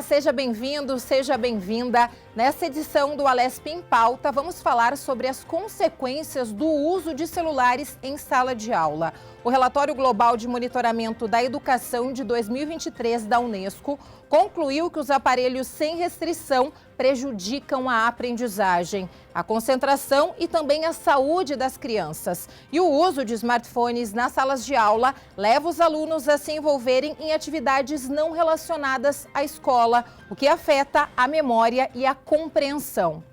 seja bem-vindo, seja bem-vinda. Nessa edição do Alesp em Pauta, vamos falar sobre as consequências do uso de celulares em sala de aula. O Relatório Global de Monitoramento da Educação de 2023 da Unesco concluiu que os aparelhos sem restrição prejudicam a aprendizagem, a concentração e também a saúde das crianças. E o uso de smartphones nas salas de aula leva os alunos a se envolverem em atividades não relacionadas à escola, o que afeta a memória e a compreensão.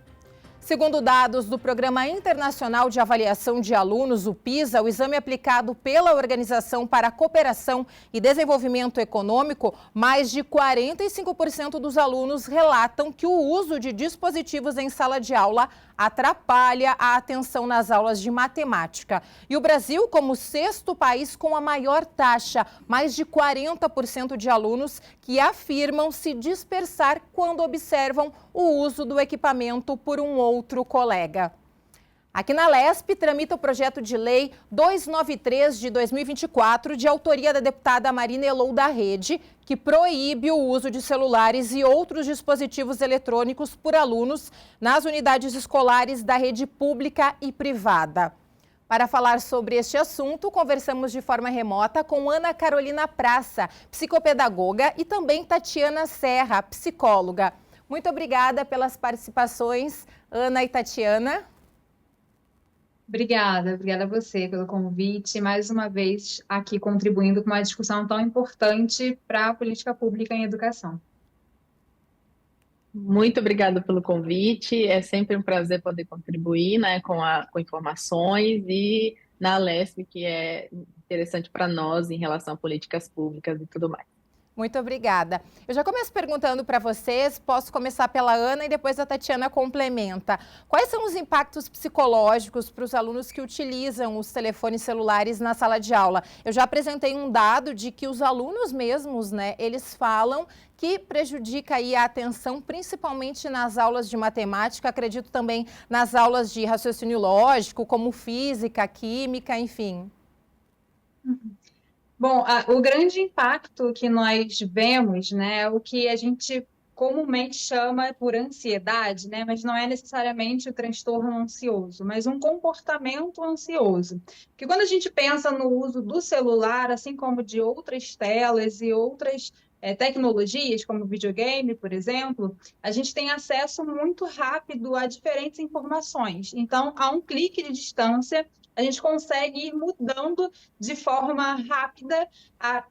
Segundo dados do Programa Internacional de Avaliação de Alunos, o PISA, o exame aplicado pela Organização para a Cooperação e Desenvolvimento Econômico, mais de 45% dos alunos relatam que o uso de dispositivos em sala de aula atrapalha a atenção nas aulas de matemática. E o Brasil, como sexto país com a maior taxa, mais de 40% de alunos que afirmam se dispersar quando observam o uso do equipamento por um outro colega. Aqui na Alesp, tramita o projeto de lei 293 de 2024, de autoria da deputada Marina Elou da Rede, que proíbe o uso de celulares e outros dispositivos eletrônicos por alunos nas unidades escolares da rede pública e privada. Para falar sobre este assunto, conversamos de forma remota com Ana Carolina Praça, psicopedagoga, e também Tatiana Serra, psicóloga. Muito obrigada pelas participações, Ana e Tatiana. Obrigada a você pelo convite, mais uma vez aqui contribuindo com uma discussão tão importante para a política pública em educação. Muito obrigada pelo convite, é sempre um prazer poder contribuir, né, com informações e na Alesp, que é interessante para nós em relação a políticas públicas e tudo mais. Muito obrigada. Eu já começo perguntando para vocês, posso começar pela Ana e depois a Tatiana complementa. Quais são os impactos psicológicos para os alunos que utilizam os telefones celulares na sala de aula? Eu já apresentei um dado de que os alunos mesmos, né, eles falam que prejudica aí a atenção, principalmente nas aulas de matemática, acredito também nas aulas de raciocínio lógico, como física, química, enfim. Bom, o grande impacto que nós vemos, né, é o que a gente comumente chama por ansiedade, né, mas não é necessariamente o transtorno ansioso, mas um comportamento ansioso. Porque quando a gente pensa no uso do celular, assim como de outras telas e outras tecnologias, como videogame, por exemplo, a gente tem acesso muito rápido a diferentes informações. Então, a um clique de distância, a gente consegue ir mudando de forma rápida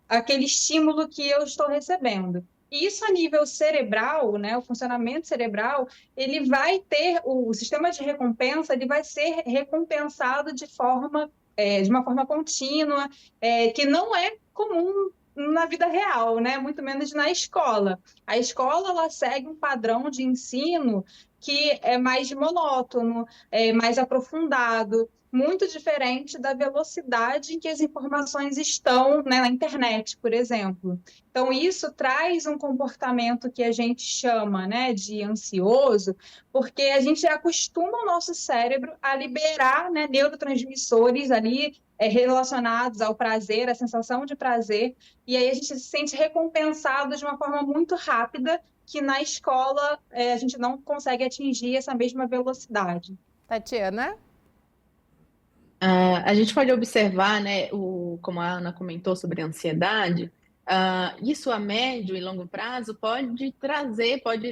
aquele estímulo que eu estou recebendo. E isso a nível cerebral, né, o funcionamento cerebral, ele vai ter, o sistema de recompensa, ele vai ser recompensado de uma forma contínua, que não é comum na vida real, né, muito menos na escola. A escola, ela segue um padrão de ensino que é mais monótono, mais aprofundado, muito diferente da velocidade em que as informações estão, né, na internet, por exemplo. Então, isso traz um comportamento que a gente chama, né, de ansioso, porque a gente acostuma o nosso cérebro a liberar, né, neurotransmissores ali relacionados ao prazer, à sensação de prazer, e aí a gente se sente recompensado de uma forma muito rápida, que na escola a gente não consegue atingir essa mesma velocidade. Tatiana? A gente pode observar, né, como a Ana comentou sobre a ansiedade, isso a médio e longo prazo pode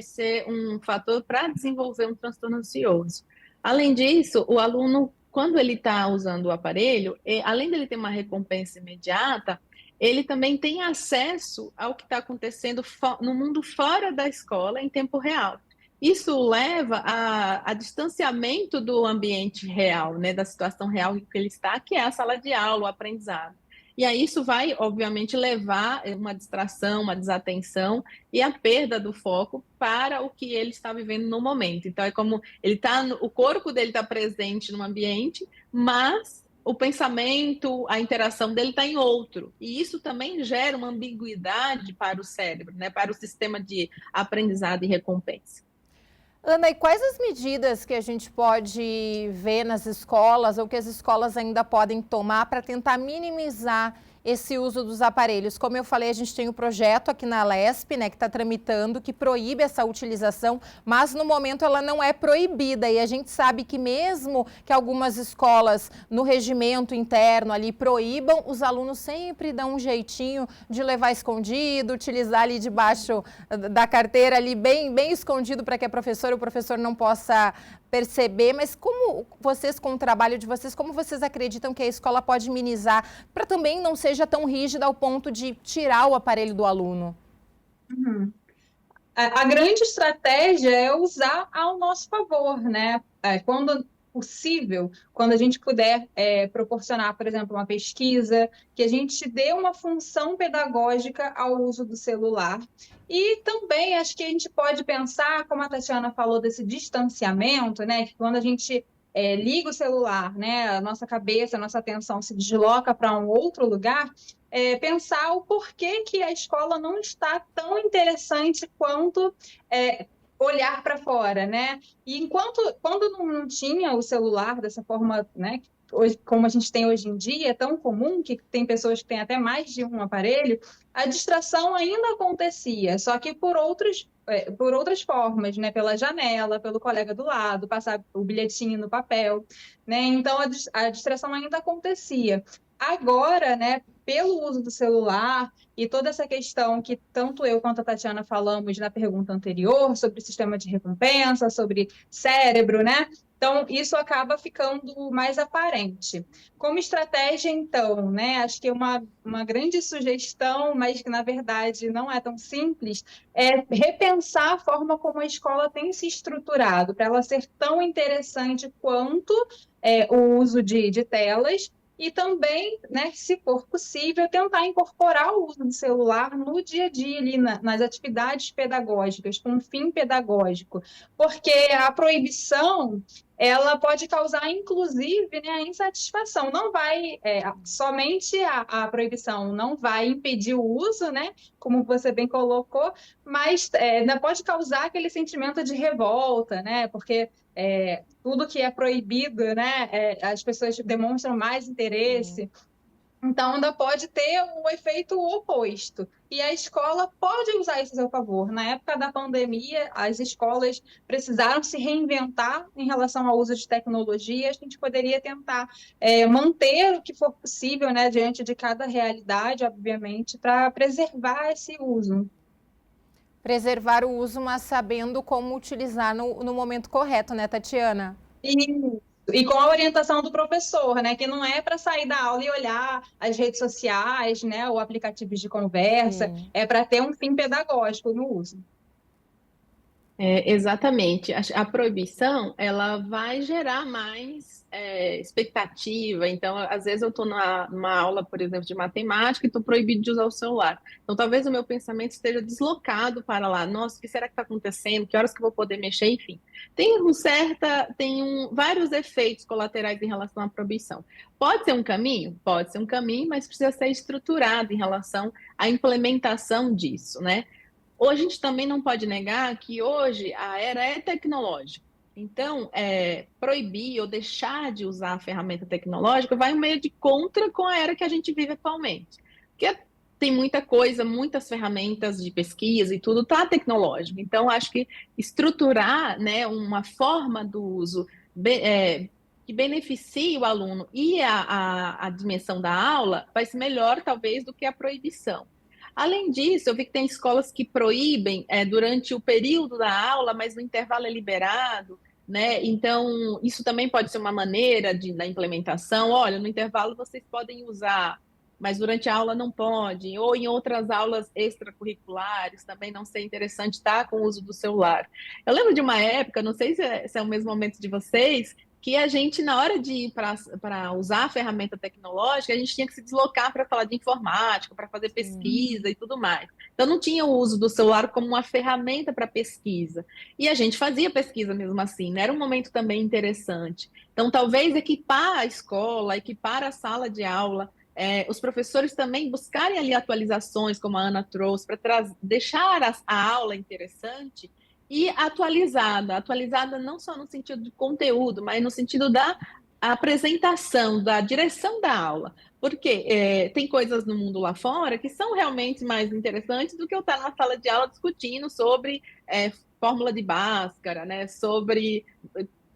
ser um fator para desenvolver um transtorno ansioso. Além disso, o aluno, quando ele está usando o aparelho, além dele ter uma recompensa imediata, ele também tem acesso ao que está acontecendo no mundo fora da escola em tempo real. Isso leva a distanciamento do ambiente real, né, da situação real que ele está, que é a sala de aula, o aprendizado. E aí isso vai, obviamente, levar uma distração, uma desatenção e a perda do foco para o que ele está vivendo no momento. Então, é como o corpo dele está presente no ambiente, mas o pensamento, a interação dele está em outro. E isso também gera uma ambiguidade para o cérebro, né, para o sistema de aprendizado e recompensa. Ana, e quais as medidas que a gente pode ver nas escolas ou que as escolas ainda podem tomar para tentar minimizar esse uso dos aparelhos? Como eu falei, a gente tem um projeto aqui na Alesp, né, que está tramitando, que proíbe essa utilização, mas no momento ela não é proibida. E a gente sabe que mesmo que algumas escolas no regimento interno ali proíbam, os alunos sempre dão um jeitinho de levar escondido, utilizar ali debaixo da carteira ali bem escondido para que o professor não possa perceber. Mas como vocês, com o trabalho de vocês, como vocês acreditam que a escola pode minimizar para também não seja tão rígida ao ponto de tirar o aparelho do aluno? Uhum. A grande estratégia é usar ao nosso favor, né? Quando possível, quando a gente puder proporcionar, por exemplo, uma pesquisa, que a gente dê uma função pedagógica ao uso do celular. E também acho que a gente pode pensar, como a Tatiana falou, desse distanciamento, né? Que quando a gente liga o celular, né? A nossa cabeça, a nossa atenção se desloca para um outro lugar, pensar o porquê que a escola não está tão interessante quanto olhar para fora, né? E quando não tinha o celular dessa forma, né? Hoje, como a gente tem hoje em dia, é tão comum que tem pessoas que têm até mais de um aparelho, a distração ainda acontecia, só que por outras formas, né? Pela janela, pelo colega do lado, passar o bilhetinho no papel, né? Então a distração ainda acontecia. Agora, né, pelo uso do celular e toda essa questão que tanto eu quanto a Tatiana falamos na pergunta anterior, sobre o sistema de recompensa, sobre cérebro, né? Então, isso acaba ficando mais aparente. Como estratégia, então, né? Acho que uma grande sugestão, mas que na verdade não é tão simples, é repensar a forma como a escola tem se estruturado, para ela ser tão interessante quanto o uso de telas. E também, né, se for possível, tentar incorporar o uso do celular no dia a dia, ali nas atividades pedagógicas, com um fim pedagógico. Porque a proibição, ela pode causar, inclusive, né, a insatisfação. Não vai, somente a proibição não vai impedir o uso, né, como você bem colocou, mas ainda pode causar aquele sentimento de revolta, né, porque tudo que é proibido, né, as pessoas demonstram mais interesse. Então, ainda pode ter o efeito oposto. E a escola pode usar isso a seu favor. Na época da pandemia, as escolas precisaram se reinventar em relação ao uso de tecnologia. A gente poderia tentar manter o que for possível, né, diante de cada realidade, obviamente, para preservar esse uso. Preservar o uso, mas sabendo como utilizar no momento correto, né, Tatiana? E com a orientação do professor, né? Que não é para sair da aula e olhar as redes sociais, né? Ou aplicativos de conversa, é para ter um fim pedagógico no uso. Exatamente. A proibição, ela vai gerar mais expectativa. Então, às vezes eu estou numa aula, por exemplo, de matemática e estou proibido de usar o celular. Então, talvez o meu pensamento esteja deslocado para lá. Nossa, o que será que está acontecendo? Que horas que eu vou poder mexer? Enfim, vários efeitos colaterais em relação à proibição. Pode ser um caminho? Pode ser um caminho, mas precisa ser estruturado em relação à implementação disso, né? Hoje a gente também não pode negar que hoje a era é tecnológica. Então, proibir ou deixar de usar a ferramenta tecnológica vai meio de contra com a era que a gente vive atualmente. Porque tem muita coisa, muitas ferramentas de pesquisa e tudo está tecnológico. Então, acho que estruturar, né, uma forma do uso que beneficie o aluno e a dimensão da aula vai ser melhor, talvez, do que a proibição. Além disso, eu vi que tem escolas que proíbem durante o período da aula, mas no intervalo é liberado, né? Então, isso também pode ser uma maneira da implementação. Olha, no intervalo vocês podem usar, mas durante a aula não pode. Ou em outras aulas extracurriculares também não ser interessante estar com o uso do celular. Eu lembro de uma época, não sei se é o mesmo momento de vocês, que a gente, na hora de ir para usar a ferramenta tecnológica, a gente tinha que se deslocar para falar de informática, para fazer pesquisa e tudo mais. Então, não tinha o uso do celular como uma ferramenta para pesquisa. E a gente fazia pesquisa mesmo assim, né? Era um momento também interessante. Então, talvez equipar a escola, equipar a sala de aula, os professores também buscarem ali atualizações, como a Ana trouxe, para deixar a aula interessante e atualizada não só no sentido de conteúdo, mas no sentido da apresentação, da direção da aula. Porque tem coisas no mundo lá fora que são realmente mais interessantes do que eu estar na sala de aula discutindo sobre fórmula de Bhaskara, né? Sobre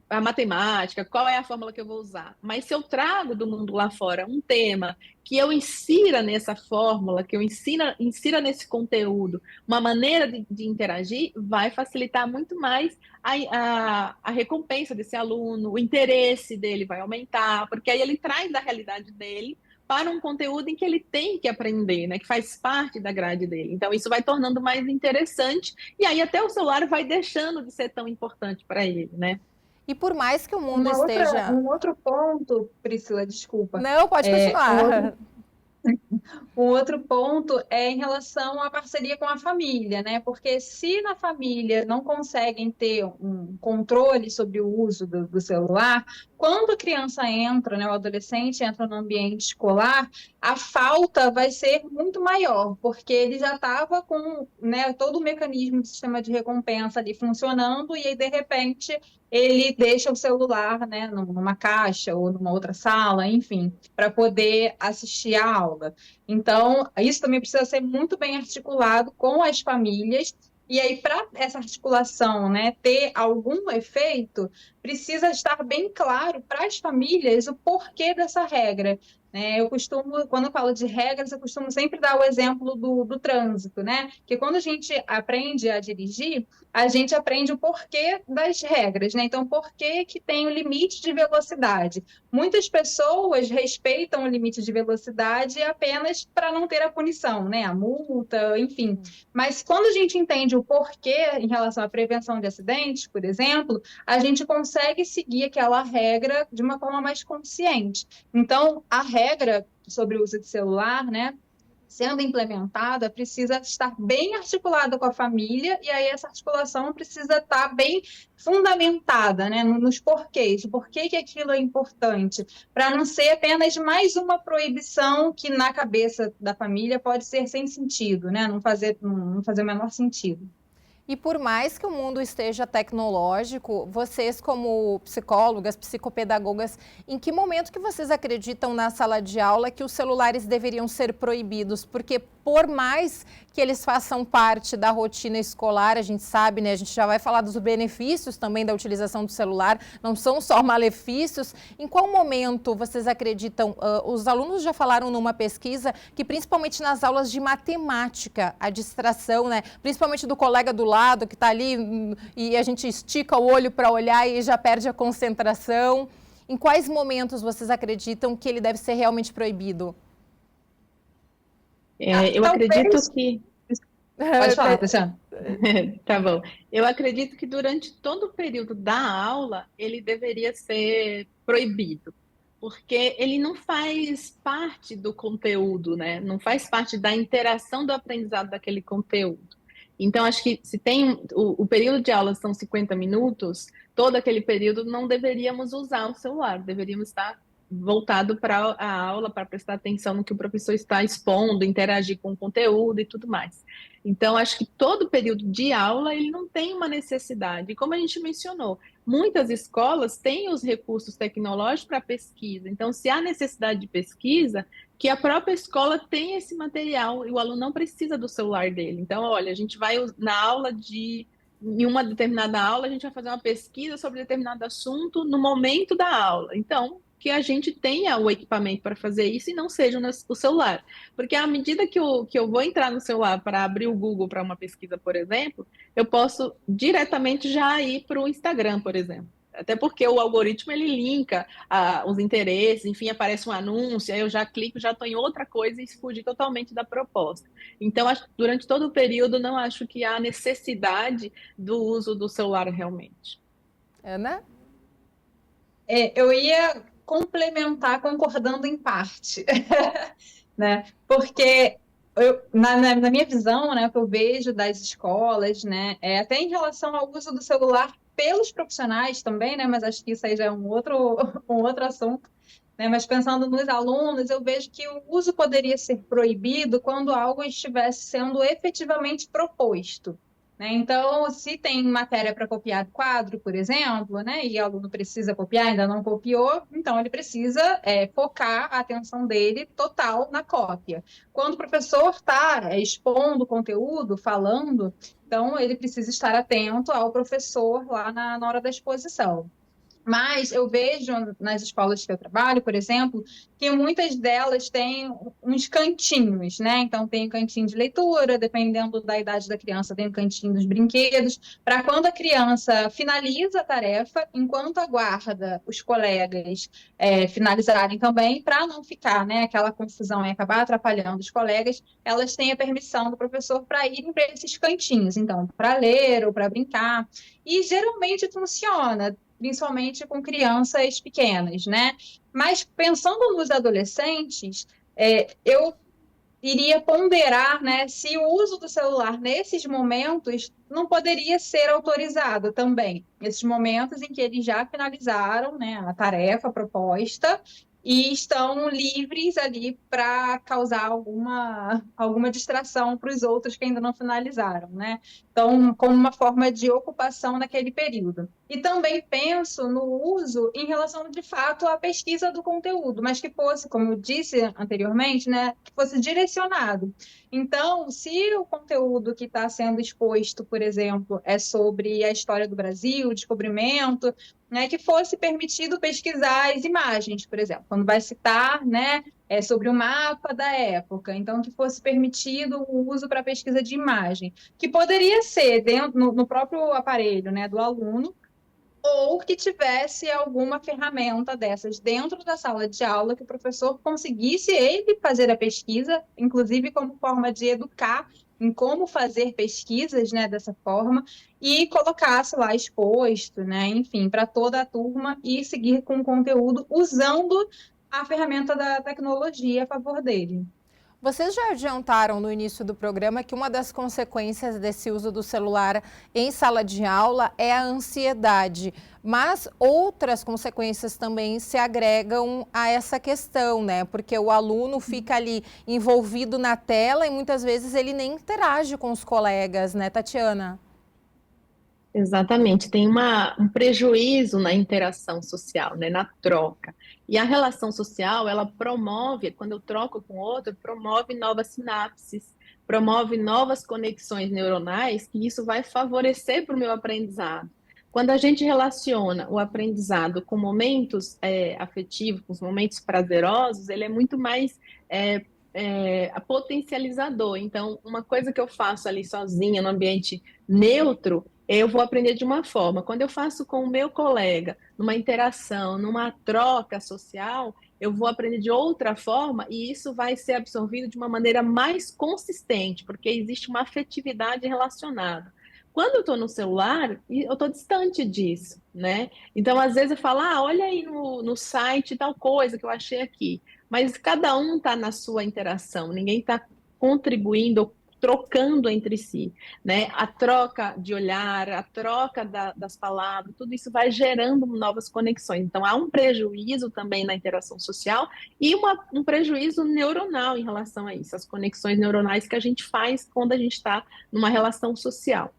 a matemática, qual é a fórmula que eu vou usar. Mas se eu trago do mundo lá fora um tema que eu insira nessa fórmula, que eu insira nesse conteúdo, uma maneira de interagir, vai facilitar muito mais a recompensa desse aluno, o interesse dele vai aumentar, porque aí ele traz da realidade dele para um conteúdo em que ele tem que aprender, né, que faz parte da grade dele. Então, isso vai tornando mais interessante, e aí até o celular vai deixando de ser tão importante para ele, né? E por mais que o mundo esteja... Um outro ponto, Priscila, desculpa. Não, pode continuar. Um outro ponto é em relação à parceria com a família, né? Porque se na família não conseguem ter um controle sobre o uso do celular, quando a criança entra, né, o adolescente entra no ambiente escolar, a falta vai ser muito maior, porque ele já estava com, né, todo o mecanismo do sistema de recompensa ali funcionando, e aí, de repente, ele deixa o celular, né, numa caixa ou numa outra sala, enfim, para poder assistir a aula. Então, isso também precisa ser muito bem articulado com as famílias. E aí, para essa articulação, né, ter algum efeito, precisa estar bem claro para as famílias o porquê dessa regra. Né? Eu costumo, quando eu falo de regras, eu costumo sempre dar o exemplo do trânsito, né? Que quando a gente aprende a dirigir, a gente aprende o porquê das regras, né? Então, por que tem o limite de velocidade? Muitas pessoas respeitam o limite de velocidade apenas para não ter a punição, né? A multa, enfim. Mas quando a gente entende o porquê em relação à prevenção de acidentes, por exemplo, a gente consegue seguir aquela regra de uma forma mais consciente. Então, a regra sobre o uso de celular, né, sendo implementada, precisa estar bem articulada com a família, e aí essa articulação precisa estar bem fundamentada, né, nos porquês, o porquê que aquilo é importante, para não ser apenas mais uma proibição que na cabeça da família pode ser sem sentido, né, não fazer o menor sentido. E por mais que o mundo esteja tecnológico, vocês como psicólogas, psicopedagogas, em que momento que vocês acreditam na sala de aula que os celulares deveriam ser proibidos? Porque por mais que eles façam parte da rotina escolar, a gente sabe, né? A gente já vai falar dos benefícios também da utilização do celular, não são só malefícios. Em qual momento vocês acreditam? Os alunos já falaram numa pesquisa que principalmente nas aulas de matemática, a distração, né? Principalmente do colega do lado que está ali e a gente estica o olho para olhar e já perde a concentração. Em quais momentos vocês acreditam que ele deve ser realmente proibido? Eu acredito que... Pode falar, Tatiana. Tá bom. Eu acredito que durante todo o período da aula ele deveria ser proibido, porque ele não faz parte do conteúdo, né? Não faz parte da interação do aprendizado daquele conteúdo. Então, acho que se tem o período de aula são 50 minutos, todo aquele período não deveríamos usar o celular, deveríamos estar voltado para a aula, para prestar atenção no que o professor está expondo, interagir com o conteúdo e tudo mais. Então, acho que todo período de aula ele não tem uma necessidade. E como a gente mencionou, muitas escolas têm os recursos tecnológicos para pesquisa. Então, se há necessidade de pesquisa, que a própria escola tem esse material e o aluno não precisa do celular dele. Então, olha, a gente vai na aula em uma determinada aula, a gente vai fazer uma pesquisa sobre determinado assunto no momento da aula. Então, que a gente tenha o equipamento para fazer isso e não seja o celular. Porque à medida que eu vou entrar no celular para abrir o Google para uma pesquisa, por exemplo, eu posso diretamente já ir para o Instagram, por exemplo. Até porque o algoritmo ele linka os interesses, enfim, aparece um anúncio, aí eu já clico, já estou em outra coisa e fugi totalmente da proposta. Então, durante todo o período, não acho que há necessidade do uso do celular realmente. Ana? Eu ia complementar concordando em parte, né? Porque na minha visão, né, o que eu vejo das escolas, né, até em relação ao uso do celular pelos profissionais também, né, mas acho que isso aí já é um outro assunto, né, mas pensando nos alunos, eu vejo que o uso poderia ser proibido quando algo estivesse sendo efetivamente proposto. né? Então, se tem matéria para copiar quadro, por exemplo, né, e o aluno precisa copiar, ainda não copiou, então ele precisa focar a atenção dele total na cópia. Quando o professor está expondo o conteúdo, falando, então ele precisa estar atento ao professor lá na hora da exposição. Mas eu vejo nas escolas que eu trabalho, por exemplo, que muitas delas têm uns cantinhos, né? Então, tem um cantinho de leitura, dependendo da idade da criança, tem um cantinho dos brinquedos, para quando a criança finaliza a tarefa, enquanto aguarda os colegas finalizarem também, para não ficar, né, aquela confusão e acabar atrapalhando os colegas, elas têm a permissão do professor para irem para esses cantinhos, então, para ler ou para brincar. E geralmente funciona principalmente com crianças pequenas, né? Mas pensando nos adolescentes, eu iria ponderar, né, se o uso do celular nesses momentos não poderia ser autorizado também, nesses momentos em que eles já finalizaram, né, a tarefa proposta e estão livres ali para causar alguma distração para os outros que ainda não finalizaram, né? Então, como uma forma de ocupação naquele período. E também penso no uso em relação, de fato, à pesquisa do conteúdo, mas que fosse, como eu disse anteriormente, né, que fosse direcionado. Então, se o conteúdo que está sendo exposto, por exemplo, é sobre a história do Brasil, descobrimento, né, que fosse permitido pesquisar as imagens, por exemplo, quando vai citar, né, sobre o mapa da época, então que fosse permitido o uso para pesquisa de imagem, que poderia ser dentro, no próprio aparelho, né, do aluno, ou que tivesse alguma ferramenta dessas dentro da sala de aula que o professor conseguisse ele fazer a pesquisa, inclusive como forma de educar em como fazer pesquisas, né, dessa forma, e colocasse lá exposto, né, enfim, para toda a turma e seguir com o conteúdo usando a ferramenta da tecnologia a favor dele. Vocês já adiantaram no início do programa que uma das consequências desse uso do celular em sala de aula é a ansiedade, mas outras consequências também se agregam a essa questão, né? Porque o aluno fica ali envolvido na tela e muitas vezes ele nem interage com os colegas, né, Tatiana? Exatamente, tem um prejuízo na interação social, né, na troca. E a relação social, ela promove, quando eu troco com outro, promove novas sinapses, promove novas conexões neuronais, que isso vai favorecer para o meu aprendizado. Quando a gente relaciona o aprendizado com momentos afetivos, com os momentos prazerosos, ele é muito mais potencializador. Então, uma coisa que eu faço ali sozinha, no ambiente neutro, eu vou aprender de uma forma. Quando eu faço com o meu colega, numa interação, numa troca social, eu vou aprender de outra forma e isso vai ser absorvido de uma maneira mais consistente, porque existe uma afetividade relacionada. Quando eu estou no celular, eu estou distante disso, né? Então, às vezes eu falo, olha aí no site tal coisa que eu achei aqui. Mas cada um está na sua interação, ninguém está contribuindo, trocando entre si, né? A troca de olhar, a troca das palavras, tudo isso vai gerando novas conexões. Então, há um prejuízo também na interação social e um prejuízo neuronal em relação a isso, as conexões neuronais que a gente faz quando a gente está numa relação social.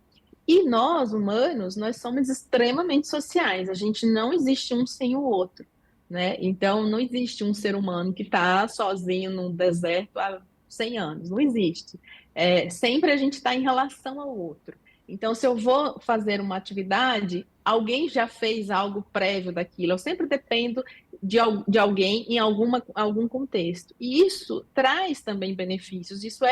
E nós, humanos, nós somos extremamente sociais, a gente não existe um sem o outro, né? Então, não existe um ser humano que está sozinho num deserto há 100 anos, não existe. Sempre a gente está em relação ao outro. Então, se eu vou fazer uma atividade, alguém já fez algo prévio daquilo, eu sempre dependo de alguém em algum contexto. E isso traz também benefícios, isso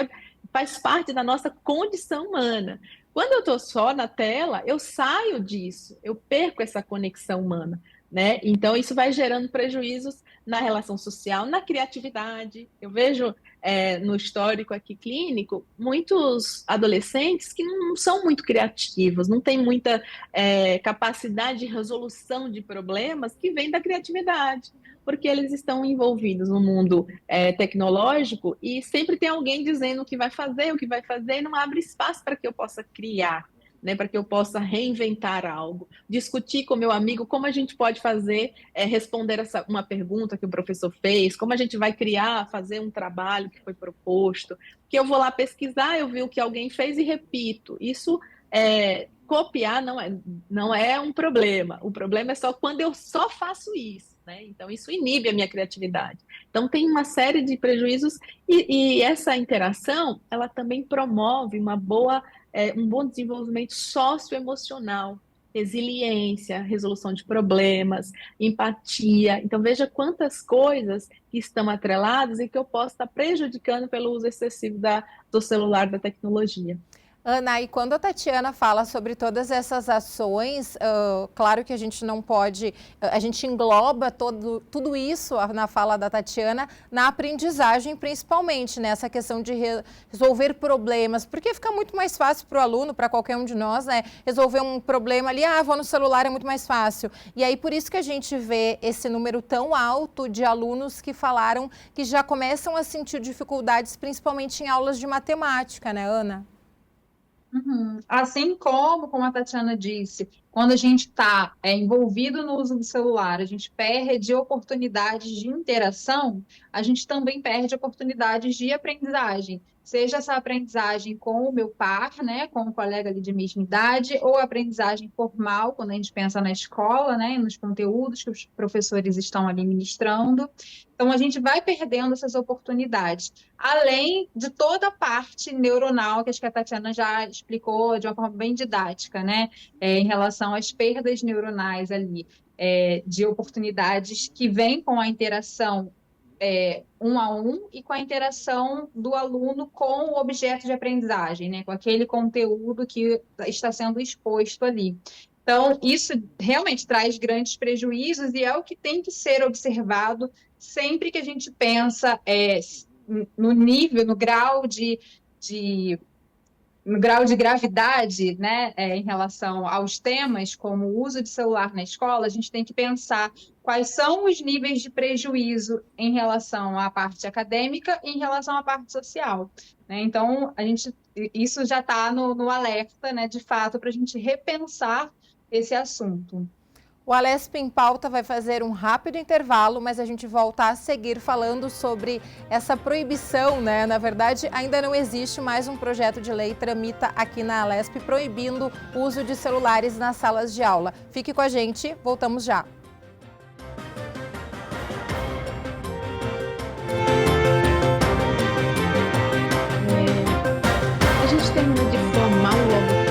faz parte da nossa condição humana. Quando eu estou só na tela, eu saio disso, eu perco essa conexão humana, né? Então, isso vai gerando prejuízos na relação social, na criatividade. Eu vejo no histórico aqui clínico muitos adolescentes que não são muito criativos, não têm muita capacidade de resolução de problemas que vem da criatividade, porque eles estão envolvidos no mundo tecnológico e sempre tem alguém dizendo o que vai fazer, e não abre espaço para que eu possa criar, né, para que eu possa reinventar algo, discutir com meu amigo como a gente pode fazer, responder uma pergunta que o professor fez, como a gente vai criar, fazer um trabalho que foi proposto, que eu vou lá pesquisar, eu vi o que alguém fez e repito. Isso copiar não é um problema. O problema é só quando eu só faço isso, né? Então, isso inibe a minha criatividade. Então, tem uma série de prejuízos e essa interação, ela também promove um bom desenvolvimento socioemocional, resiliência, resolução de problemas, empatia. Então, veja quantas coisas que estão atreladas e que eu posso estar prejudicando pelo uso excessivo do celular, da tecnologia. Ana, e quando a Tatiana fala sobre todas essas ações, claro que a gente não pode, a gente engloba tudo isso na fala da Tatiana, na aprendizagem principalmente, nessa questão de resolver problemas, porque fica muito mais fácil para o aluno, para qualquer um de nós, né, resolver um problema ali, vou no celular, é muito mais fácil. E aí por isso que a gente vê esse número tão alto de alunos que falaram que já começam a sentir dificuldades, principalmente em aulas de matemática, né, Ana? Assim como a Tatiana disse, quando a gente está envolvido no uso do celular, a gente perde oportunidades de interação, a gente também perde oportunidades de aprendizagem. Seja essa aprendizagem com o meu par, né, com um colega ali de mesma idade, ou aprendizagem formal, quando a gente pensa na escola, né, nos conteúdos que os professores estão ali ministrando. Então, a gente vai perdendo essas oportunidades, além de toda a parte neuronal, que acho que a Tatiana já explicou de uma forma bem didática, né? Em relação às perdas neuronais ali, de oportunidades que vêm com a interação um a um e com a interação do aluno com o objeto de aprendizagem, né? Com aquele conteúdo que está sendo exposto ali. Então, isso realmente traz grandes prejuízos e é o que tem que ser observado sempre que a gente pensa no nível, no grau de gravidade, né, em relação aos temas, como o uso de celular na escola, a gente tem que pensar quais são os níveis de prejuízo em relação à parte acadêmica e em relação à parte social, né? Então, isso já está no alerta, né, de fato, para a gente repensar esse assunto. O Alesp em Pauta vai fazer um rápido intervalo, mas a gente volta a seguir falando sobre essa proibição, né? Na verdade, ainda não existe mais um projeto de lei tramita aqui na Alesp proibindo o uso de celulares nas salas de aula. Fique com a gente, voltamos já. A gente terminou de formar um logo frontal.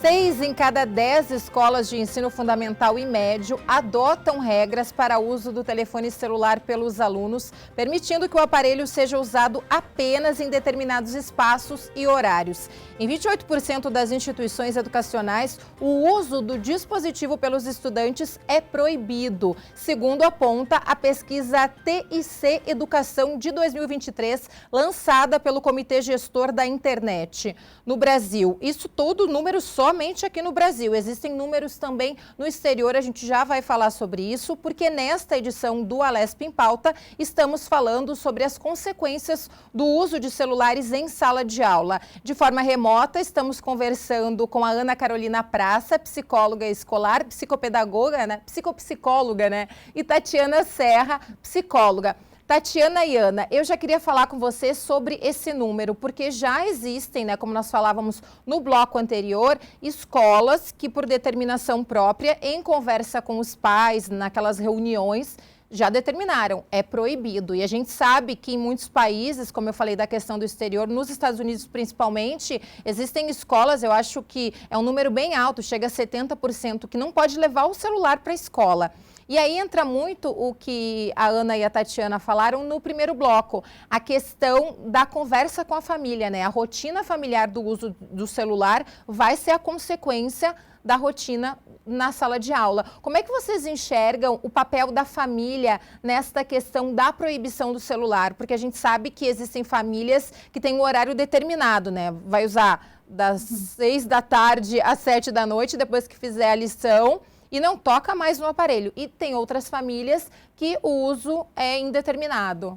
6 em cada 10 escolas de ensino fundamental e médio adotam regras para o uso do telefone celular pelos alunos, permitindo que o aparelho seja usado apenas em determinados espaços e horários. Em 28% das instituições educacionais, o uso do dispositivo pelos estudantes é proibido, segundo aponta a pesquisa TIC Educação de 2023, lançada pelo Comitê Gestor da Internet. No Brasil, isso todo número somente aqui no Brasil. Existem números também no exterior, a gente já vai falar sobre isso, porque nesta edição do Alesp em Pauta, estamos falando sobre as consequências do uso de celulares em sala de aula. De forma remota, estamos conversando com a Ana Carolina Praça, psicóloga escolar, psicopedagoga, né? Psicopsicóloga, né? E Tatiana Serra, psicóloga. Tatiana e Ana, eu já queria falar com você sobre esse número, porque já existem, né, como nós falávamos no bloco anterior, escolas que, por determinação própria, em conversa com os pais, naquelas reuniões, já determinaram, é proibido. E a gente sabe que em muitos países, como eu falei da questão do exterior, nos Estados Unidos principalmente, existem escolas, eu acho que é um número bem alto, chega a 70%, que não pode levar o celular para a escola. E aí entra muito o que a Ana e a Tatiana falaram no primeiro bloco, a questão da conversa com a família, né? A rotina familiar do uso do celular vai ser a consequência da rotina na sala de aula. Como é que vocês enxergam o papel da família nesta questão da proibição do celular? Porque a gente sabe que existem famílias que têm um horário determinado, né? Vai usar das 6 da tarde às 7 da noite, depois que fizer a lição, e não toca mais no aparelho. E tem outras famílias que o uso é indeterminado.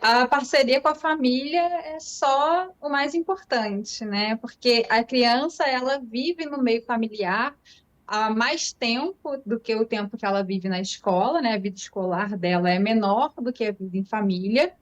A parceria com a família é só o mais importante, né? Porque a criança, ela vive no meio familiar há mais tempo do que o tempo que ela vive na escola, né? A vida escolar dela é menor do que a vida em família,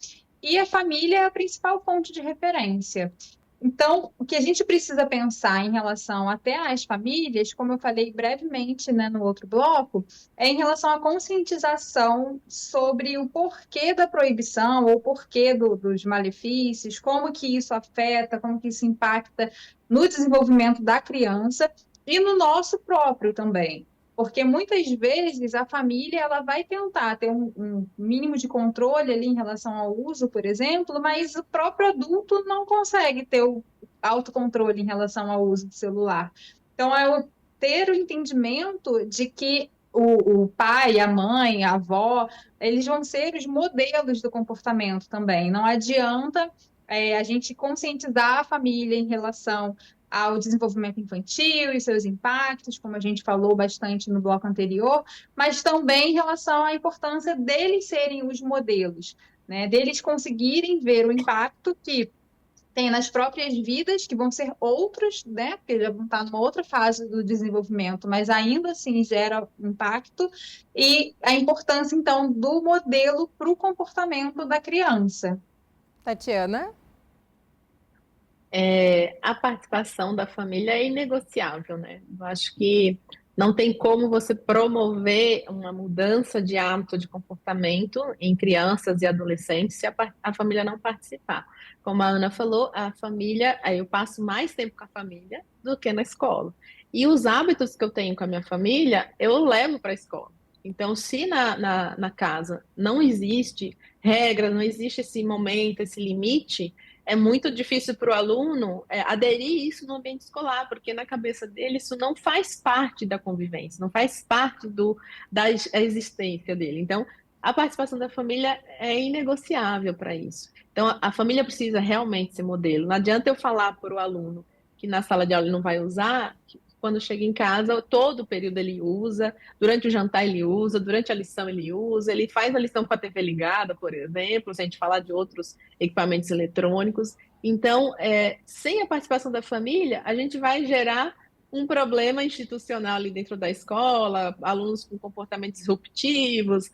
e a família é a principal fonte de referência. Então, o que a gente precisa pensar em relação até às famílias, como eu falei brevemente, né, no outro bloco, é em relação à conscientização sobre o porquê da proibição ou o porquê dos malefícios, como que isso afeta, como que isso impacta no desenvolvimento da criança e no nosso próprio também. Porque muitas vezes a família ela vai tentar ter um mínimo de controle ali em relação ao uso, por exemplo, mas o próprio adulto não consegue ter o autocontrole em relação ao uso do celular. Então, é ter o entendimento de que o pai, a mãe, a avó, eles vão ser os modelos do comportamento também. Não adianta a gente conscientizar a família em relação ao desenvolvimento infantil e seus impactos, como a gente falou bastante no bloco anterior, mas também em relação à importância deles serem os modelos, né? Deles conseguirem ver o impacto que tem nas próprias vidas, que vão ser outros, né? Porque já vão estar numa outra fase do desenvolvimento, mas ainda assim gera impacto, e a importância, então, do modelo para o comportamento da criança. Tatiana? A participação da família é inegociável, né? Eu acho que não tem como você promover uma mudança de hábito de comportamento em crianças e adolescentes se a família não participar. Como a Ana falou, a família, eu passo mais tempo com a família do que na escola. E os hábitos que eu tenho com a minha família, eu levo para a escola. Então, se na casa não existe regra, não existe esse momento, esse limite, é muito difícil para o aluno aderir isso no ambiente escolar, porque na cabeça dele isso não faz parte da convivência, não faz parte da existência dele. Então, a participação da família é inegociável para isso. Então, a família precisa realmente ser modelo. Não adianta eu falar para o aluno que na sala de aula ele não vai usar, que quando chega em casa, todo o período ele usa, durante o jantar ele usa, durante a lição ele usa, ele faz a lição com a TV ligada, por exemplo, se a gente falar de outros equipamentos eletrônicos. Então, sem a participação da família, a gente vai gerar um problema institucional ali dentro da escola, alunos com comportamentos disruptivos,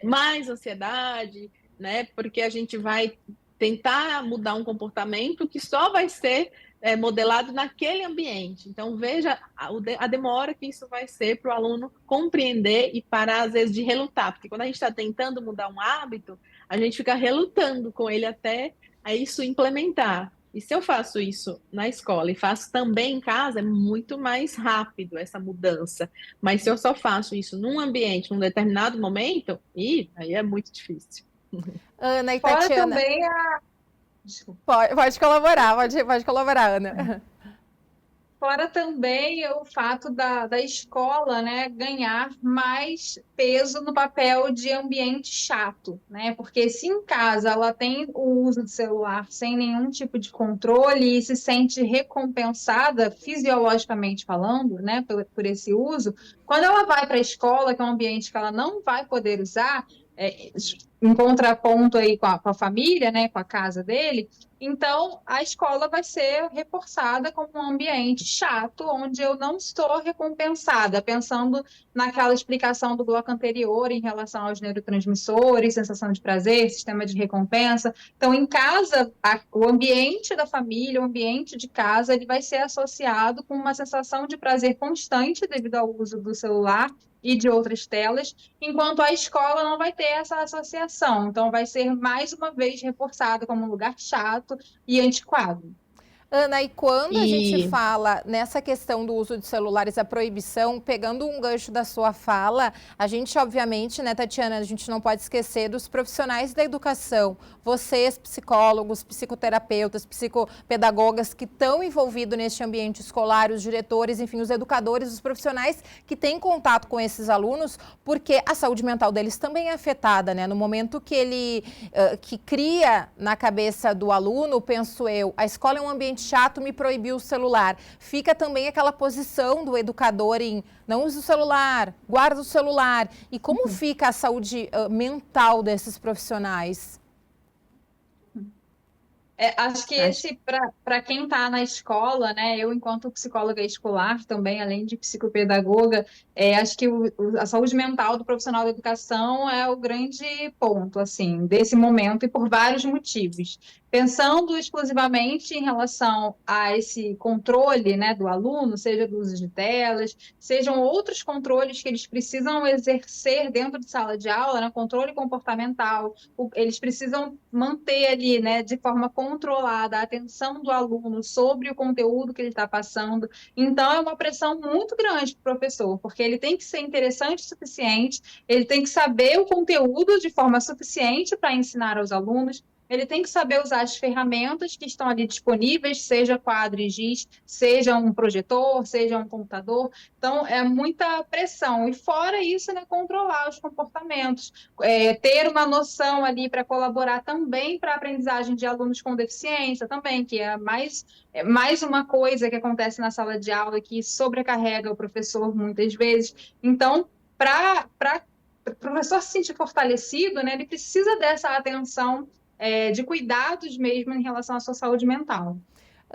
mais ansiedade, né? Porque a gente vai tentar mudar um comportamento que só vai ser modelado naquele ambiente. Então, veja a demora que isso vai ser para o aluno compreender e parar, às vezes, de relutar. Porque quando a gente está tentando mudar um hábito, a gente fica relutando com ele até isso implementar. E se eu faço isso na escola e faço também em casa, é muito mais rápido essa mudança. Mas se eu só faço isso num ambiente, num determinado momento, aí é muito difícil. Ana e Fora Tatiana. também Pode colaborar, pode colaborar, Ana. Fora também o fato da escola, né, ganhar mais peso no papel de ambiente chato, né? Porque se em casa ela tem o uso do celular sem nenhum tipo de controle e se sente recompensada fisiologicamente falando, né, por esse uso, quando ela vai para a escola, que é um ambiente que ela não vai poder usar, em contraponto aí com a família, né, com a casa dele, então a escola vai ser reforçada como um ambiente chato, onde eu não estou recompensada, pensando naquela explicação do bloco anterior em relação aos neurotransmissores, sensação de prazer, sistema de recompensa. Então, em casa, o ambiente da família, o ambiente de casa, ele vai ser associado com uma sensação de prazer constante devido ao uso do celular e de outras telas, enquanto a escola não vai ter essa associação. Então, vai ser mais uma vez reforçado como um lugar chato e antiquado. Ana, e quando a gente fala nessa questão do uso de celulares, a proibição, pegando um gancho da sua fala, a gente obviamente, né, Tatiana, a gente não pode esquecer dos profissionais da educação, vocês, psicólogos, psicoterapeutas, psicopedagogas que estão envolvidos neste ambiente escolar, os diretores, enfim, os educadores, os profissionais que têm contato com esses alunos, porque a saúde mental deles também é afetada, né? No momento que ele que cria na cabeça do aluno, penso eu, a escola é um ambiente chato, me proibiu o celular. Fica também aquela posição do educador em não use o celular, guarda o celular. E como fica a saúde mental desses profissionais? Acho que Acho esse, para quem está na escola, né? Eu, enquanto psicóloga escolar, também, além de psicopedagoga, acho que a saúde mental do profissional da educação é o grande ponto, assim, desse momento, e por vários motivos. Pensando exclusivamente em relação a esse controle, né, do aluno, seja do uso de telas, sejam outros controles que eles precisam exercer dentro de sala de aula, né, controle comportamental, eles precisam manter ali, né, de forma controlada a atenção do aluno sobre o conteúdo que ele está passando. Então, é uma pressão muito grande para o professor, porque ele tem que ser interessante o suficiente, ele tem que saber o conteúdo de forma suficiente para ensinar aos alunos. Ele tem que saber usar as ferramentas que estão ali disponíveis, seja quadro e giz, seja um projetor, seja um computador. Então, é muita pressão. E fora isso, né, controlar os comportamentos, ter uma noção ali para colaborar também para a aprendizagem de alunos com deficiência também, que é mais uma coisa que acontece na sala de aula que sobrecarrega o professor muitas vezes. Então, para o professor se sentir fortalecido, né, ele precisa dessa atenção, de cuidados mesmo em relação à sua saúde mental.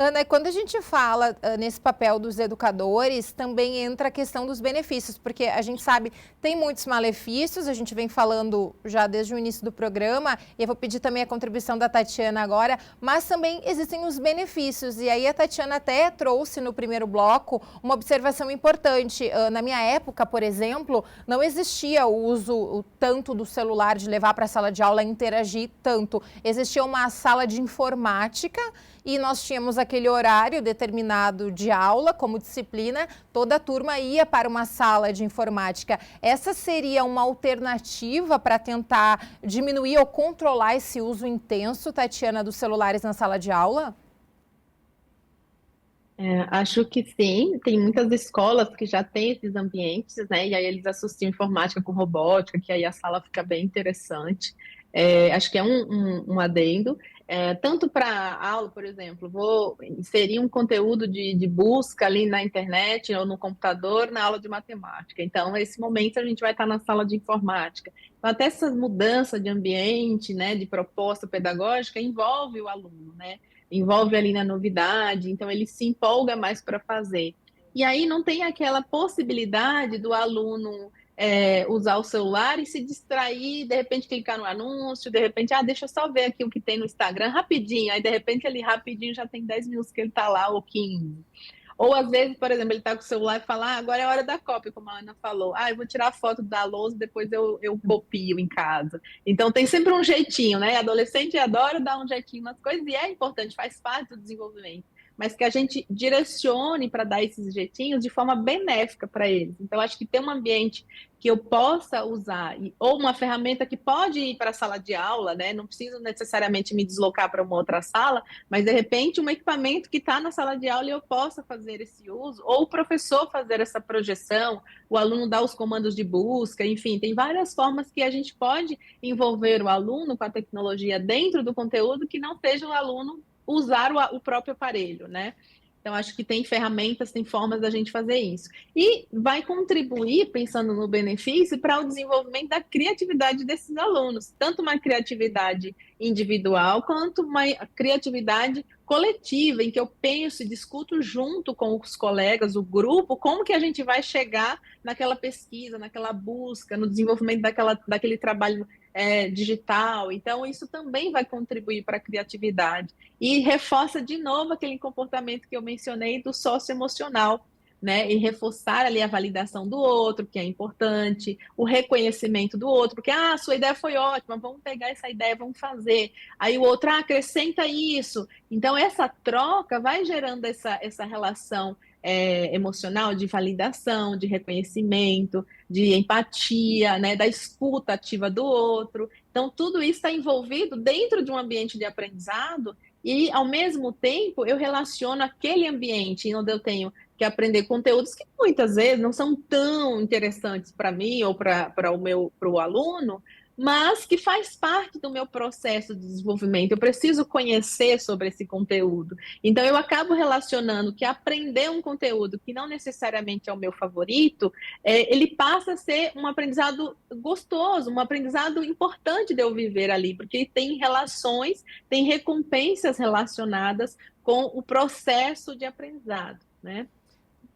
Ana, quando a gente fala nesse papel dos educadores, também entra a questão dos benefícios, porque a gente sabe tem muitos malefícios, a gente vem falando já desde o início do programa, e eu vou pedir também a contribuição da Tatiana agora, mas também existem os benefícios, e aí a Tatiana até trouxe no primeiro bloco uma observação importante. Na minha época, por exemplo, não existia o uso tanto do celular, de levar para a sala de aula e interagir tanto. Existia uma sala de informática, e nós tínhamos aquele horário determinado de aula, como disciplina, toda a turma ia para uma sala de informática. Essa seria uma alternativa para tentar diminuir ou controlar esse uso intenso, Tatiana, dos celulares na sala de aula? Acho que sim, tem muitas escolas que já têm esses ambientes, né? E aí eles associam informática com robótica, que aí a sala fica bem interessante. Acho que é um adendo. Tanto para aula, por exemplo, vou inserir um conteúdo de busca ali na internet ou no computador na aula de matemática. Então, nesse momento, a gente vai estar na sala de informática. Então, até essa mudança de ambiente, né, de proposta pedagógica, envolve o aluno, né? Envolve ali na novidade, então ele se empolga mais para fazer. E aí não tem aquela possibilidade do aluno usar o celular e se distrair, de repente clicar no anúncio, de repente, deixa eu só ver aqui o que tem no Instagram rapidinho, aí de repente ele rapidinho já tem 10 minutos que ele está lá, ou 15. Ou às vezes, por exemplo, ele está com o celular e fala, agora é hora da cópia, como a Ana falou. Eu vou tirar a foto da lousa, depois eu copio em casa. Então tem sempre um jeitinho, né? Adolescente adora dar um jeitinho nas coisas e é importante, faz parte do desenvolvimento. Mas que a gente direcione para dar esses jeitinhos de forma benéfica para eles. Então, acho que ter um ambiente que eu possa usar, ou uma ferramenta que pode ir para a sala de aula, né? Não preciso necessariamente me deslocar para uma outra sala, mas de repente um equipamento que está na sala de aula e eu possa fazer esse uso, ou o professor fazer essa projeção, o aluno dar os comandos de busca, enfim, tem várias formas que a gente pode envolver o aluno com a tecnologia dentro do conteúdo que não seja o aluno usar o próprio aparelho, né? Então, acho que tem ferramentas, tem formas da gente fazer isso. E vai contribuir, pensando no benefício, para o desenvolvimento da criatividade desses alunos, tanto uma criatividade individual, quanto uma criatividade coletiva, em que eu penso e discuto junto com os colegas, o grupo, como que a gente vai chegar naquela pesquisa, naquela busca, no desenvolvimento daquele trabalho digital. Então, isso também vai contribuir para a criatividade. E reforça de novo aquele comportamento que eu mencionei do socioemocional, né? E reforçar ali a validação do outro, que é importante, o reconhecimento do outro, porque a sua ideia foi ótima, vamos pegar essa ideia, vamos fazer. Aí o outro, acrescenta isso. Então, essa troca vai gerando essa relação emocional de validação, de reconhecimento, de empatia, né? Da escuta ativa do outro. Então, tudo isso está envolvido dentro de um ambiente de aprendizado e, ao mesmo tempo, eu relaciono aquele ambiente onde eu tenho que aprender conteúdos que muitas vezes não são tão interessantes para mim ou para o aluno, mas que faz parte do meu processo de desenvolvimento. Eu preciso conhecer sobre esse conteúdo. Então, eu acabo relacionando que aprender um conteúdo que não necessariamente é o meu favorito, ele passa a ser um aprendizado gostoso, um aprendizado importante de eu viver ali, porque tem relações, tem recompensas relacionadas com o processo de aprendizado, né?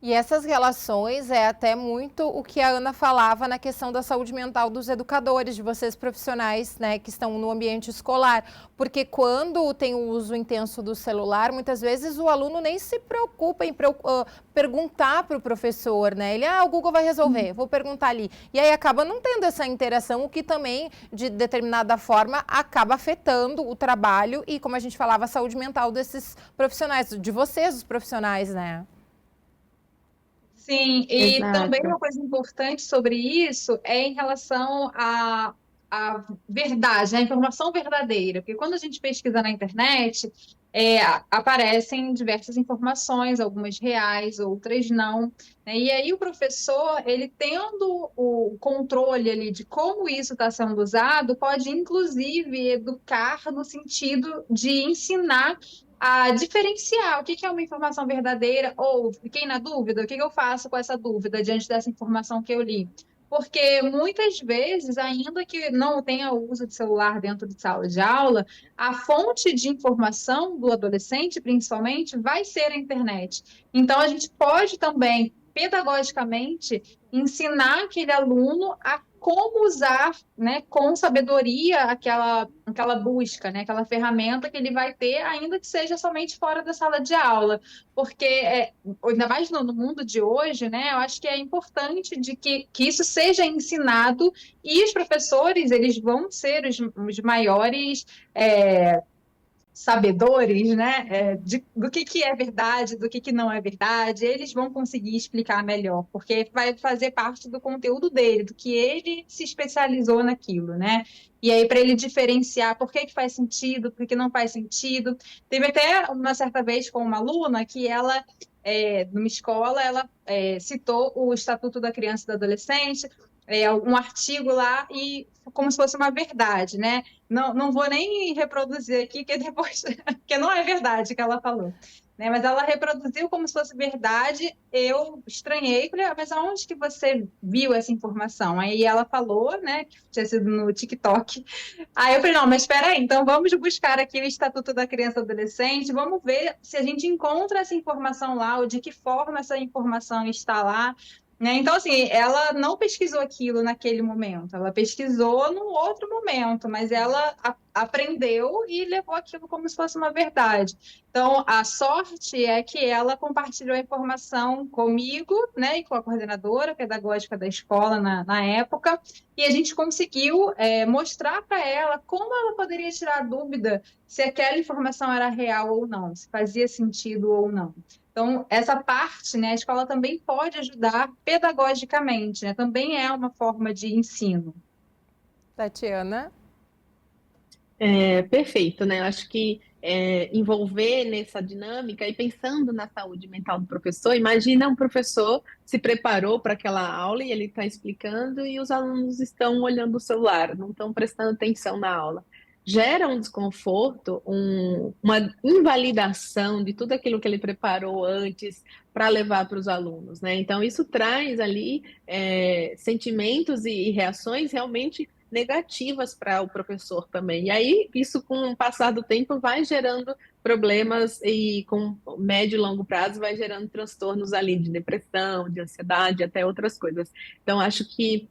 E essas relações é até muito o que a Ana falava na questão da saúde mental dos educadores, de vocês profissionais, né, que estão no ambiente escolar. Porque quando tem o uso intenso do celular, muitas vezes o aluno nem se preocupa em perguntar para o professor, né? Ele, o Google vai resolver, vou perguntar ali. E aí acaba não tendo essa interação, o que também, de determinada forma, acaba afetando o trabalho e, como a gente falava, a saúde mental desses profissionais, de vocês, os profissionais, né? Sim, e também Exato. uma coisa importante sobre isso é em relação à verdade, à informação verdadeira, porque quando a gente pesquisa na internet, aparecem diversas informações, algumas reais, outras não, né? E aí o professor, ele tendo o controle ali de como isso está sendo usado, pode inclusive educar no sentido de ensinar a diferenciar o que que é uma informação verdadeira ou fiquei na dúvida, o que que eu faço com essa dúvida diante dessa informação que eu li? Porque muitas vezes, ainda que não tenha o uso de celular dentro de sala de aula, a fonte de informação do adolescente, principalmente, vai ser a internet. Então, a gente pode também, pedagogicamente, ensinar aquele aluno a como usar, né, com sabedoria aquela busca, né, aquela ferramenta que ele vai ter, ainda que seja somente fora da sala de aula, porque ainda mais no mundo de hoje, né, eu acho que é importante de que isso seja ensinado e os professores, eles vão ser os maiores sabedores, né, do que é verdade, do que não é verdade, eles vão conseguir explicar melhor, porque vai fazer parte do conteúdo dele, do que ele se especializou naquilo, né? E aí, para ele diferenciar por que faz sentido, por que não faz sentido. Teve até uma certa vez com uma aluna que ela, numa escola, ela citou o Estatuto da Criança e do Adolescente, um artigo lá, e como se fosse uma verdade, né? Não vou nem reproduzir aqui, que depois, porque não é verdade o que ela falou. Né? Mas ela reproduziu como se fosse verdade. Eu estranhei, falei, mas aonde que você viu essa informação? Aí ela falou, né, que tinha sido no TikTok. Aí eu falei, não, mas espera aí, então vamos buscar aqui o Estatuto da Criança e Adolescente, vamos ver se a gente encontra essa informação lá, ou de que forma essa informação está lá. Né? Então, assim, ela não pesquisou aquilo naquele momento, ela pesquisou num outro momento, mas ela aprendeu e levou aquilo como se fosse uma verdade. Então, a sorte é que ela compartilhou a informação comigo, né, e com a coordenadora pedagógica da escola na época, e a gente conseguiu mostrar para ela como ela poderia tirar a dúvida se aquela informação era real ou não, se fazia sentido ou não. Então, essa parte, né, a escola também pode ajudar pedagogicamente, né? Também é uma forma de ensino. Tatiana? Perfeito, né? Eu acho que envolver nessa dinâmica e pensando na saúde mental do professor, imagina um professor se preparou para aquela aula e ele está explicando e os alunos estão olhando o celular, não estão prestando atenção na aula. Gera um desconforto, uma invalidação de tudo aquilo que ele preparou antes para levar para os alunos, né? Então, isso traz ali sentimentos e reações realmente negativas para o professor também. E aí, isso com o passar do tempo vai gerando problemas e com médio e longo prazo vai gerando transtornos ali de depressão, de ansiedade, até outras coisas. Então, acho que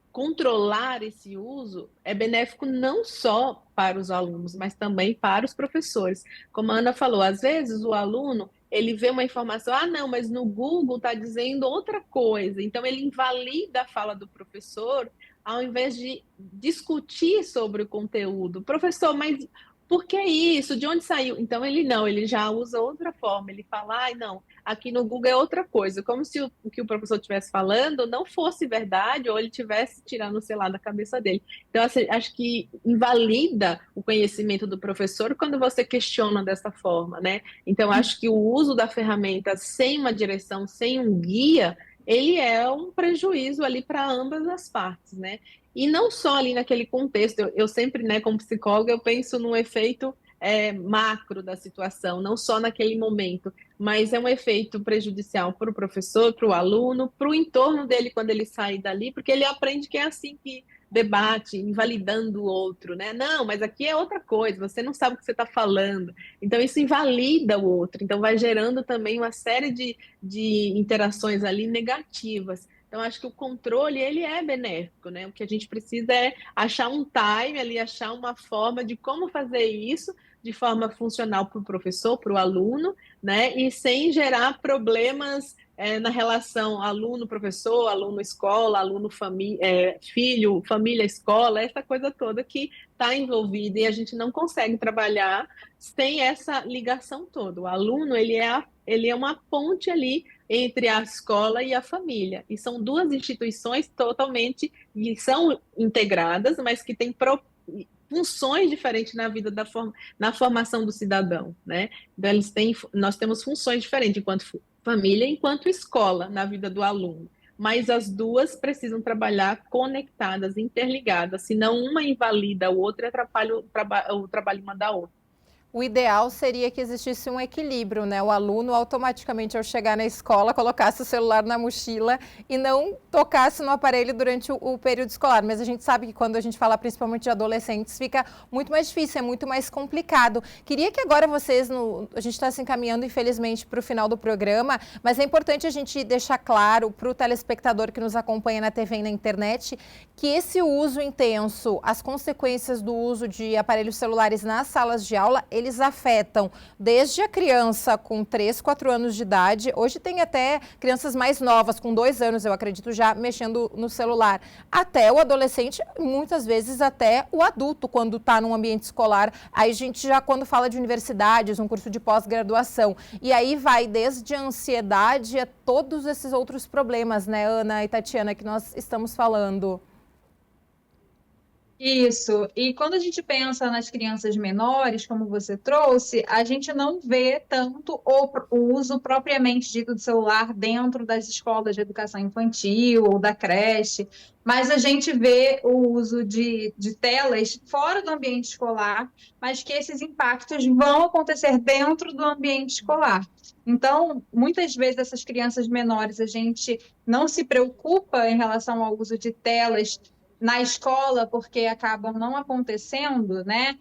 controlar esse uso é benéfico não só para os alunos, mas também para os professores. Como a Ana falou, às vezes o aluno ele vê uma informação, não, mas no Google está dizendo outra coisa. Então ele invalida a fala do professor ao invés de discutir sobre o conteúdo. Professor, mas por que isso? De onde saiu? Então ele já usa outra forma. Ele fala, não, aqui no Google é outra coisa, como se o que o professor estivesse falando não fosse verdade ou ele estivesse tirando, sei lá, da cabeça dele. Então, assim, acho que invalida o conhecimento do professor quando você questiona dessa forma, né? Então, acho que o uso da ferramenta sem uma direção, sem um guia, ele é um prejuízo ali para ambas as partes, né? E não só ali naquele contexto, eu sempre, né, como psicóloga, eu penso no efeito macro da situação, não só naquele momento, mas é um efeito prejudicial para o professor, para o aluno, para o entorno dele quando ele sai dali, porque ele aprende que é assim que debate, invalidando o outro, né? Não, mas aqui é outra coisa, você não sabe o que você está falando. Então, isso invalida o outro, então vai gerando também uma série de interações ali negativas. Então, acho que o controle, ele é benéfico, né? O que a gente precisa é achar um time ali, achar uma forma de como fazer isso de forma funcional para o professor, para o aluno, né? E sem gerar problemas na relação aluno-professor, aluno-escola, filho, família-escola, essa coisa toda que está envolvida e a gente não consegue trabalhar sem essa ligação toda. O aluno, ele é uma ponte ali entre a escola e a família. E são duas instituições totalmente que são integradas, mas que têm funções diferentes na vida na formação do cidadão, né? Então, nós temos funções diferentes enquanto família, enquanto escola na vida do aluno. Mas as duas precisam trabalhar conectadas, interligadas, senão uma invalida a outra e atrapalha o trabalho uma da outra. O ideal seria que existisse um equilíbrio, né? O aluno automaticamente, ao chegar na escola, colocasse o celular na mochila e não tocasse no aparelho durante o período escolar. Mas a gente sabe que quando a gente fala principalmente de adolescentes, fica muito mais difícil, é muito mais complicado. Queria que agora vocês, a gente está se encaminhando, infelizmente, para o final do programa, mas é importante a gente deixar claro para o telespectador que nos acompanha na TV e na internet que esse uso intenso, as consequências do uso de aparelhos celulares nas salas de aula, eles afetam desde a criança com 3, 4 anos de idade, hoje tem até crianças mais novas, com 2 anos, eu acredito, já mexendo no celular, até o adolescente, muitas vezes até o adulto, quando está num ambiente escolar. Aí a gente já, quando fala de universidades, um curso de pós-graduação, e aí vai desde a ansiedade a todos esses outros problemas, né, Ana e Tatiana, que nós estamos falando. Isso. E quando a gente pensa nas crianças menores, como você trouxe, a gente não vê tanto o uso propriamente dito do celular dentro das escolas de educação infantil ou da creche, mas a gente vê o uso de telas fora do ambiente escolar, mas que esses impactos vão acontecer dentro do ambiente escolar. Então, muitas vezes essas crianças menores, a gente não se preocupa em relação ao uso de telas na escola, porque acabam não acontecendo, né?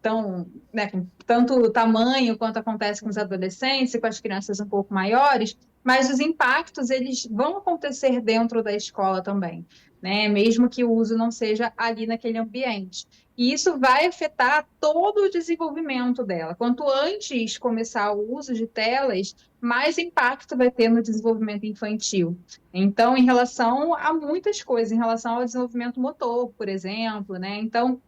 Com tanto tamanho quanto acontece com os adolescentes e com as crianças um pouco maiores, mas os impactos eles vão acontecer dentro da escola também, né? Mesmo que o uso não seja ali naquele ambiente. E isso vai afetar todo o desenvolvimento dela. Quanto antes começar o uso de telas, mais impacto vai ter no desenvolvimento infantil. Então, em relação a muitas coisas, em relação ao desenvolvimento motor, por exemplo, né? Então,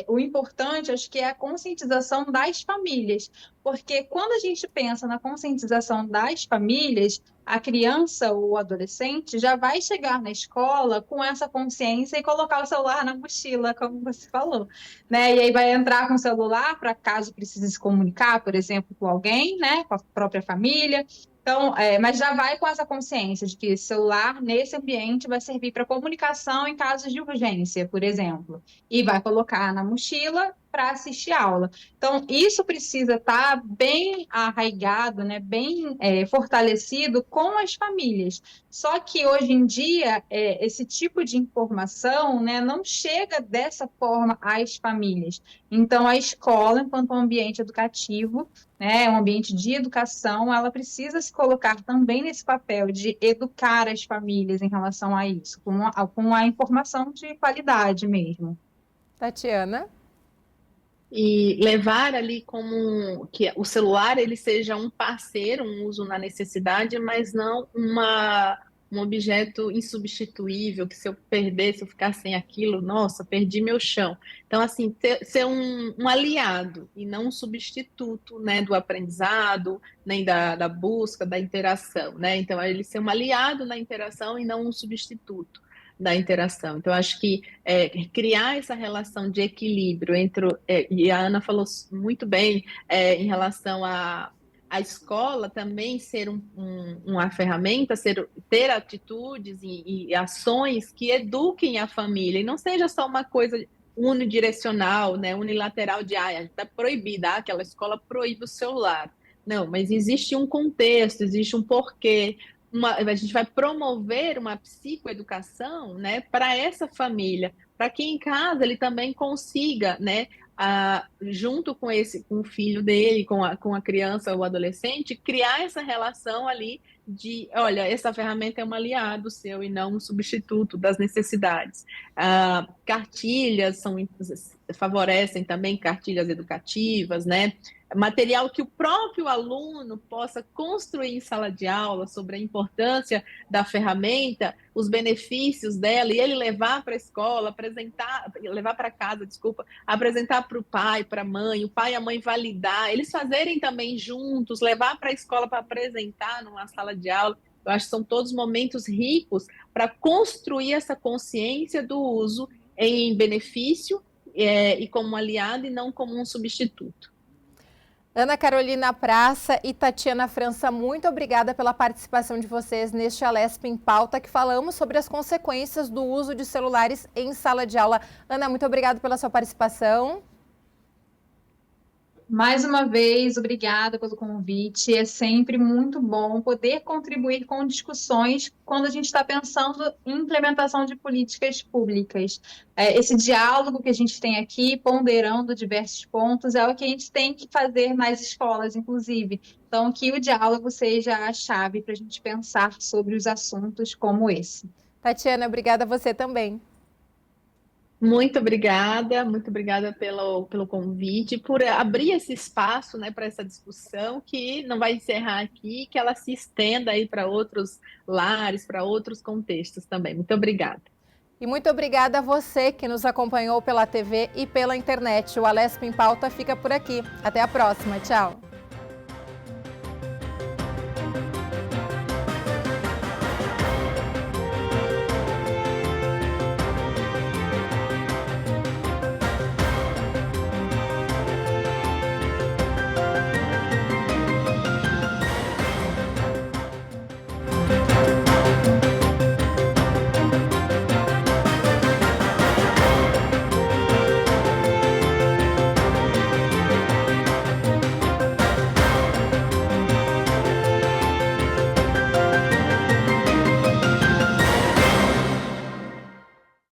o importante, acho que é a conscientização das famílias, porque quando a gente pensa na conscientização das famílias, a criança ou o adolescente já vai chegar na escola com essa consciência e colocar o celular na mochila, como você falou, né? E aí vai entrar com o celular para caso precise se comunicar, por exemplo, com alguém, né? Com a própria família. Então, mas já vai com essa consciência de que celular nesse ambiente vai servir para comunicação em casos de urgência, por exemplo, e vai colocar na mochila para assistir aula. Então, isso precisa estar bem arraigado, né, bem fortalecido com as famílias. Só que hoje em dia, esse tipo de informação, né, não chega dessa forma às famílias. Então, a escola, enquanto um ambiente educativo, né, um ambiente de educação, ela precisa se colocar também nesse papel de educar as famílias em relação a isso, com a informação de qualidade mesmo. Tatiana? E levar ali como que o celular ele seja um parceiro, um uso na necessidade, mas não um objeto insubstituível, que se eu perder, se eu ficar sem aquilo, nossa, perdi meu chão. Então, assim, ser um aliado e não um substituto, né, do aprendizado, nem da busca, da interação, né? Então, ele ser um aliado na interação e não um substituto da interação. Então, acho que criar essa relação de equilíbrio entre, e a Ana falou muito bem em relação a a escola também ser uma ferramenta, ter atitudes e ações que eduquem a família, e não seja só uma coisa unidirecional, né, unilateral de, a gente está proibida, aquela escola proíbe o celular. Não, mas existe um contexto, existe um porquê, a gente vai promover uma psicoeducação, né, para essa família, para que em casa ele também consiga, né, junto com com o filho dele, com a criança ou adolescente, criar essa relação ali de, olha, essa ferramenta é um aliado seu e não um substituto das necessidades. Cartilhas favorecem também cartilhas educativas, né? Material que o próprio aluno possa construir em sala de aula sobre a importância da ferramenta, os benefícios dela, e ele levar para a escola, levar para casa, desculpa, apresentar para o pai, para a mãe, o pai e a mãe validar, eles fazerem também juntos, levar para a escola para apresentar numa sala de aula. Eu acho que são todos momentos ricos para construir essa consciência do uso em benefício e como aliado e não como um substituto. Ana Carolina Praça e Tatiana França, muito obrigada pela participação de vocês neste Alesp em Pauta, que falamos sobre as consequências do uso de celulares em sala de aula. Ana, muito obrigada pela sua participação. Mais uma vez, obrigada pelo convite. É sempre muito bom poder contribuir com discussões quando a gente está pensando em implementação de políticas públicas. Esse diálogo que a gente tem aqui, ponderando diversos pontos, é o que a gente tem que fazer nas escolas, inclusive. Então, que o diálogo seja a chave para a gente pensar sobre os assuntos como esse. Tatiana, obrigada a você também. Muito obrigada pelo convite, por abrir esse espaço, né, para essa discussão que não vai encerrar aqui, que ela se estenda aí para outros lares, para outros contextos também. Muito obrigada. E muito obrigada a você que nos acompanhou pela TV e pela internet. O Alesp em Pauta fica por aqui. Até a próxima. Tchau.